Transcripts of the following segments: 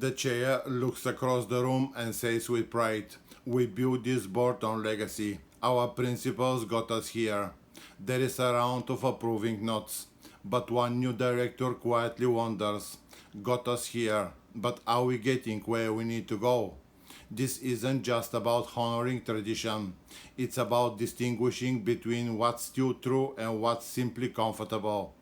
The chair looks across the room and says with pride, "We built this board on legacy. Our principles got us here." There is a round of approving nods, but one new director quietly wonders, "Got us here, but are we getting where we need to go?" This isn't just about honoring tradition, it's about distinguishing between what's still true and what's simply comfortable.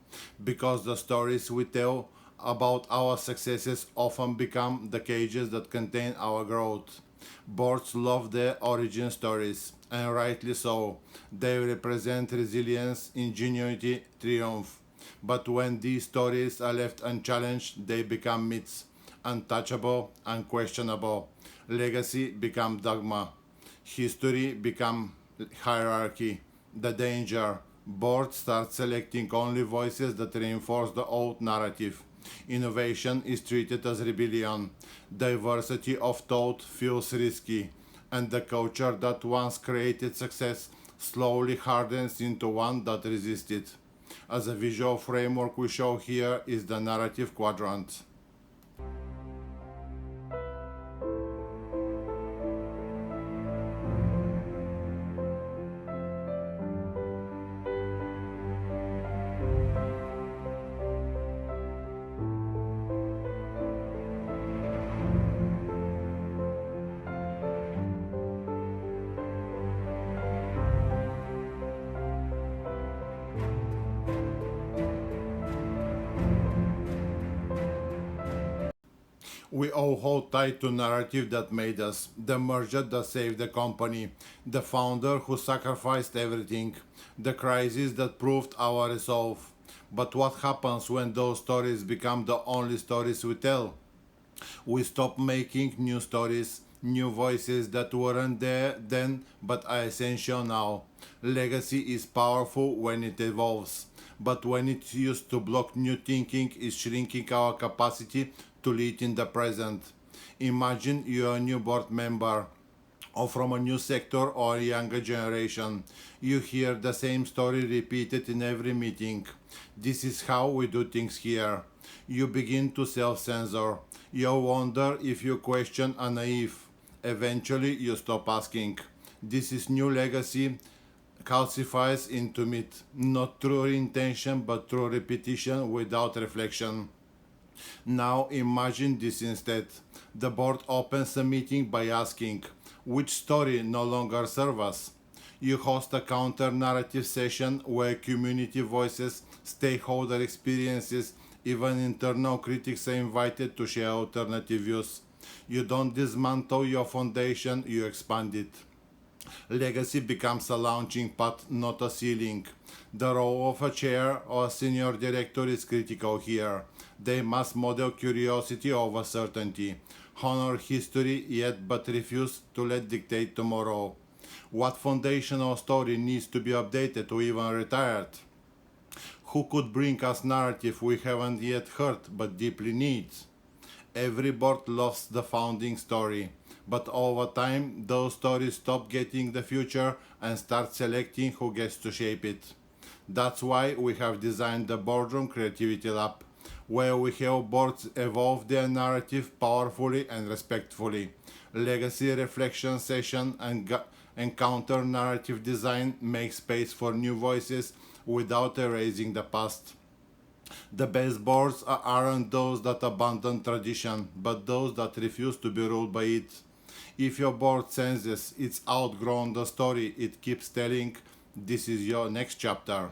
Because the stories we tell about our successes often become the cages that contain our growth. Boards love their origin stories, and rightly so. They represent resilience, ingenuity, triumph. But when these stories are left unchallenged, they become myths, untouchable, unquestionable. Legacy becomes dogma. History becomes hierarchy. The danger. Boards start selecting only voices that reinforce the old narrative. Innovation is treated as rebellion. Diversity of thought feels risky, and the culture that once created success slowly hardens into one that resists it. As a visual framework we show here is the narrative quadrant. We all hold tight to narrative that made us, the merger that saved the company, the founder who sacrificed everything, the crisis that proved our resolve. But what happens when those stories become the only stories we tell? We stop making new stories, new voices that weren't there then but are essential now. Legacy is powerful when it evolves, but when it's used to block new thinking, it's shrinking our capacity to lead in the present. Imagine you're a new board member, or from a new sector or a younger generation. You hear the same story repeated in every meeting. "This is how we do things here." You begin to self-censor. You wonder if your questions are naive. Eventually you stop asking. This is new legacy calcifies into myth, not through intention but through repetition without reflection. Now imagine this instead. The board opens a meeting by asking, which story no longer serves us? You host a counter-narrative session where community voices, stakeholder experiences, even internal critics are invited to share alternative views. You don't dismantle your foundation, you expand it. Legacy becomes a launching pad, not a ceiling. The role of a chair or a senior director is critical here. They must model curiosity over certainty, honor history yet but refuse to let dictate tomorrow. What foundational story needs to be updated or even retired? Who could bring us narrative we haven't yet heard but deeply need? Every board loves the founding story, but over time those stories stop getting the future and start selecting who gets to shape it. That's why we have designed the Boardroom Creativity Lab, where we help boards evolve their narrative powerfully and respectfully. Legacy reflection session and counter-narrative design make space for new voices without erasing the past. The best boards aren't those that abandon tradition, but those that refuse to be ruled by it. If your board senses it's outgrown the story it keeps telling, this is your next chapter.